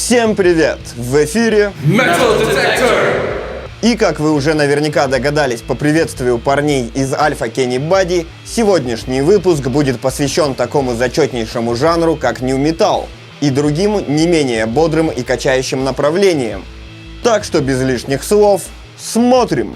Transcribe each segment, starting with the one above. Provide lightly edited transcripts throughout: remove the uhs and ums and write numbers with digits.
Всем привет! В эфире Metal Detector! И как вы уже наверняка догадались по приветствию парней из Alpha Kenny Body, сегодняшний выпуск будет посвящен такому зачетнейшему жанру, как New Metal, и другим не менее бодрым и качающим направлениям. Так что без лишних слов, смотрим!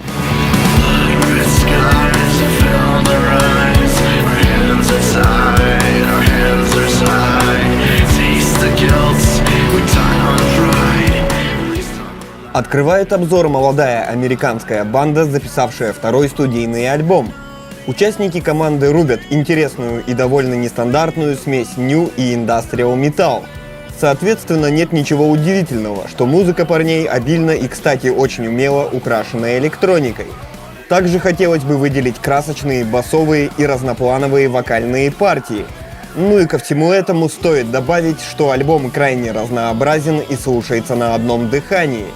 Открывает обзор молодая американская банда, записавшая второй студийный альбом. Участники команды рубят интересную и довольно нестандартную смесь New и Industrial Metal. Соответственно, нет ничего удивительного, что музыка парней обильно и, кстати, очень умело украшена электроникой. Также хотелось бы выделить красочные басовые и разноплановые вокальные партии. Ну и ко всему этому стоит добавить, что альбом крайне разнообразен и слушается на одном дыхании.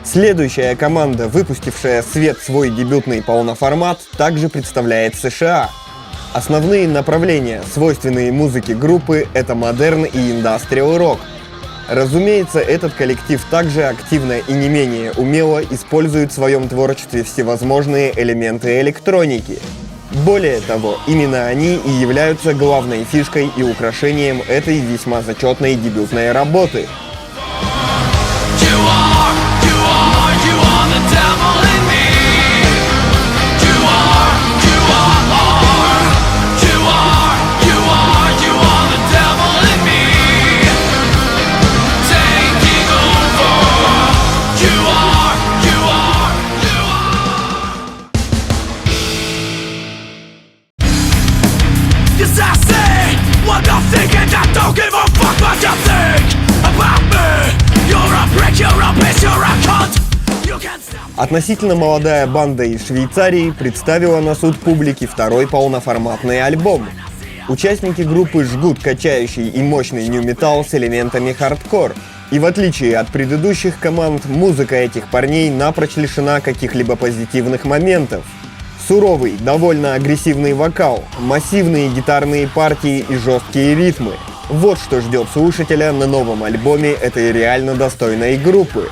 Следующая команда, выпустившая в свет свой дебютный полноформат, также представляет США. Основные направления, свойственные музыке группы, это модерн и индастриал рок. Разумеется, этот коллектив также активно и не менее умело использует в своем творчестве всевозможные элементы электроники. Более того, именно они и являются главной фишкой и украшением этой весьма зачетной дебютной работы. Относительно молодая банда из Швейцарии представила на суд публики второй полноформатный альбом. Участники группы жгут качающий и мощный New Metal с элементами хардкор. И в отличие от предыдущих команд, музыка этих парней напрочь лишена каких-либо позитивных моментов. Суровый, довольно агрессивный вокал, массивные гитарные партии и жесткие ритмы. Вот что ждет слушателя на новом альбоме этой реально достойной группы.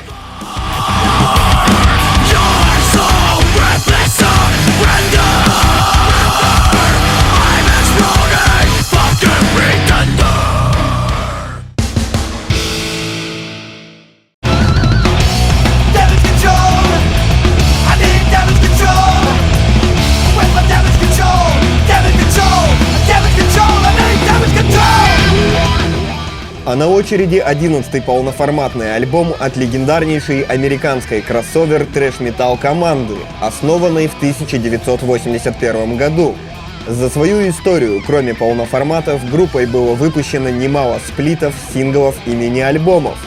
А на очереди 11-й полноформатный альбом от легендарнейшей американской кроссовер трэш-метал команды, основанной в 1981 году. За свою историю, кроме полноформатов, группой было выпущено немало сплитов, синглов и мини-альбомов.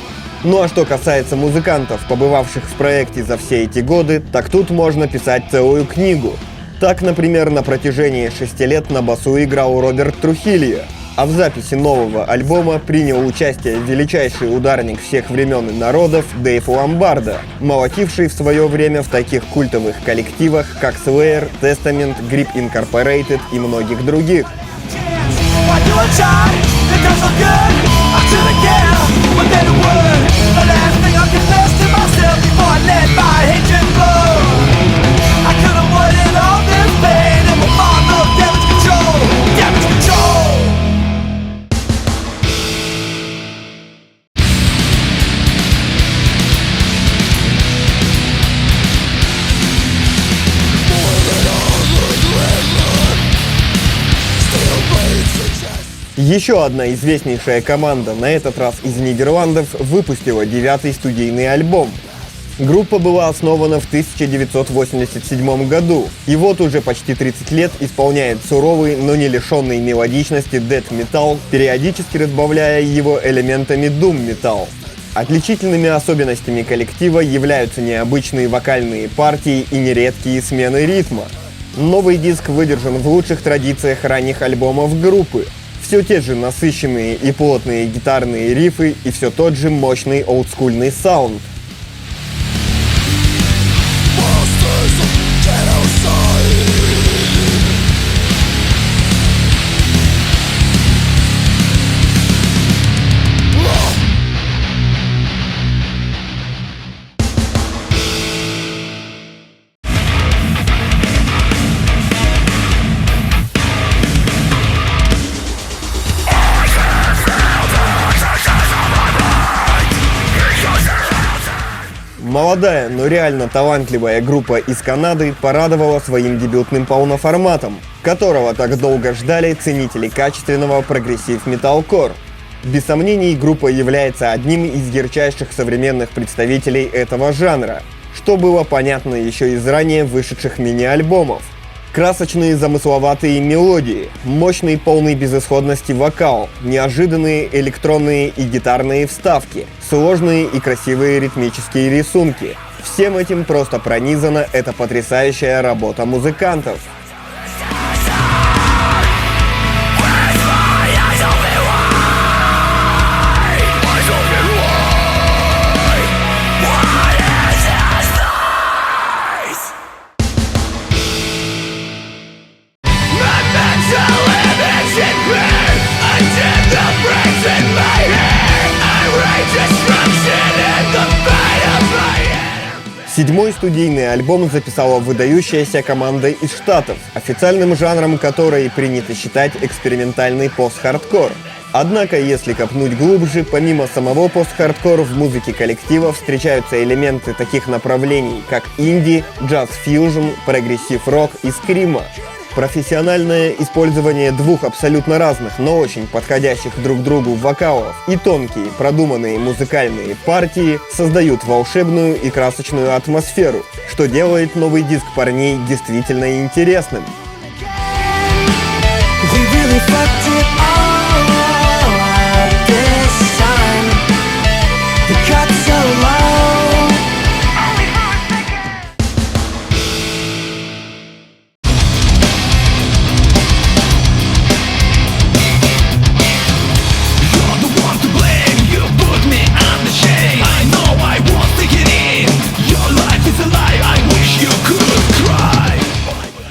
Ну а что касается музыкантов, побывавших в проекте за все эти годы, так тут можно писать целую книгу. Так, например, на протяжении 6 лет на басу играл Роберт Трухильо. А в записи нового альбома принял участие величайший ударник всех времен и народов Дэйв Ломбардо, молотивший в свое время в таких культовых коллективах, как Slayer, Testament, Grip Incorporated и многих других. Еще одна известнейшая команда, на этот раз из Нидерландов, выпустила 9-й студийный альбом. Группа была основана в 1987 году, и вот уже почти 30 лет исполняет суровый, но не лишенный мелодичности дэт-металл, периодически разбавляя его элементами дум-металл. Отличительными особенностями коллектива являются необычные вокальные партии и нередкие смены ритма. Новый диск выдержан в лучших традициях ранних альбомов группы. Все те же насыщенные и плотные гитарные рифы и все тот же мощный олдскульный саунд. Молодая, но реально талантливая группа из Канады порадовала своим дебютным полноформатом, которого так долго ждали ценители качественного прогрессив-металкор. Без сомнений, группа является одним из ярчайших современных представителей этого жанра, что было понятно еще из ранее вышедших мини-альбомов. Красочные замысловатые мелодии, мощный полный безысходности вокал, неожиданные электронные и гитарные вставки, сложные и красивые ритмические рисунки. Всем этим просто пронизана эта потрясающая работа музыкантов. Седьмой студийный альбом записала выдающаяся команда из Штатов, официальным жанром которой принято считать экспериментальный пост-хардкор. Однако, если копнуть глубже, помимо самого пост-хардкора в музыке коллектива встречаются элементы таких направлений, как инди, джаз-фьюжн, прогрессив-рок и скрима. Профессиональное использование двух абсолютно разных, но очень подходящих друг другу вокалов и тонкие, продуманные музыкальные партии создают волшебную и красочную атмосферу, что делает новый диск парней действительно интересным.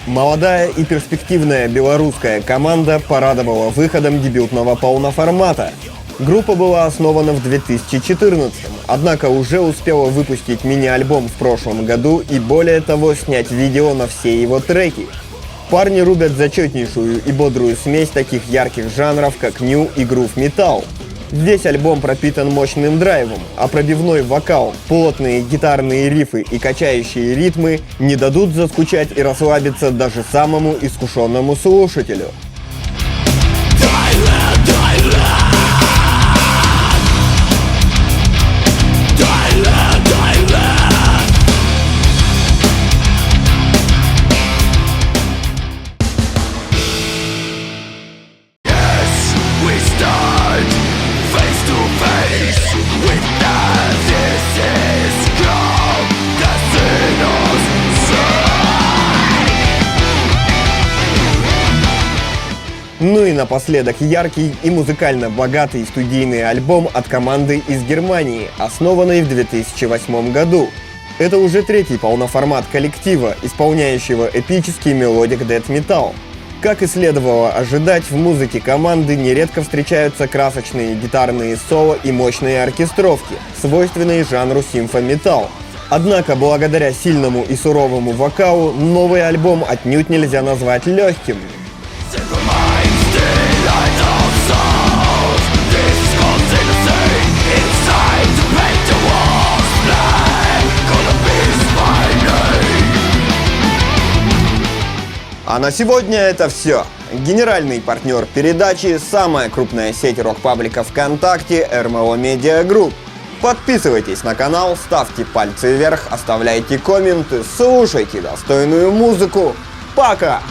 Молодая и перспективная белорусская команда порадовала выходом дебютного полноформата. Группа была основана в 2014, однако уже успела выпустить мини-альбом в прошлом году и более того снять видео на все его треки. Парни рубят зачетнейшую и бодрую смесь таких ярких жанров, как нью и грув-металл. Здесь альбом пропитан мощным драйвом, а пробивной вокал, плотные гитарные рифы и качающие ритмы не дадут заскучать и расслабиться даже самому искушенному слушателю. Ну и напоследок яркий и музыкально богатый студийный альбом от команды из Германии, основанной в 2008 году. Это уже третий полноформат коллектива, исполняющего эпический мелодик дэт-металл. Как и следовало ожидать, в музыке команды нередко встречаются красочные гитарные соло и мощные оркестровки, свойственные жанру симфо-металл. Однако, благодаря сильному и суровому вокалу, новый альбом отнюдь нельзя назвать легким. А на сегодня это все. Генеральный партнер передачи – самая крупная сеть рок-паблика ВКонтакте РМО Media Group. Подписывайтесь на канал, ставьте пальцы вверх, оставляйте комменты, слушайте достойную музыку. Пока!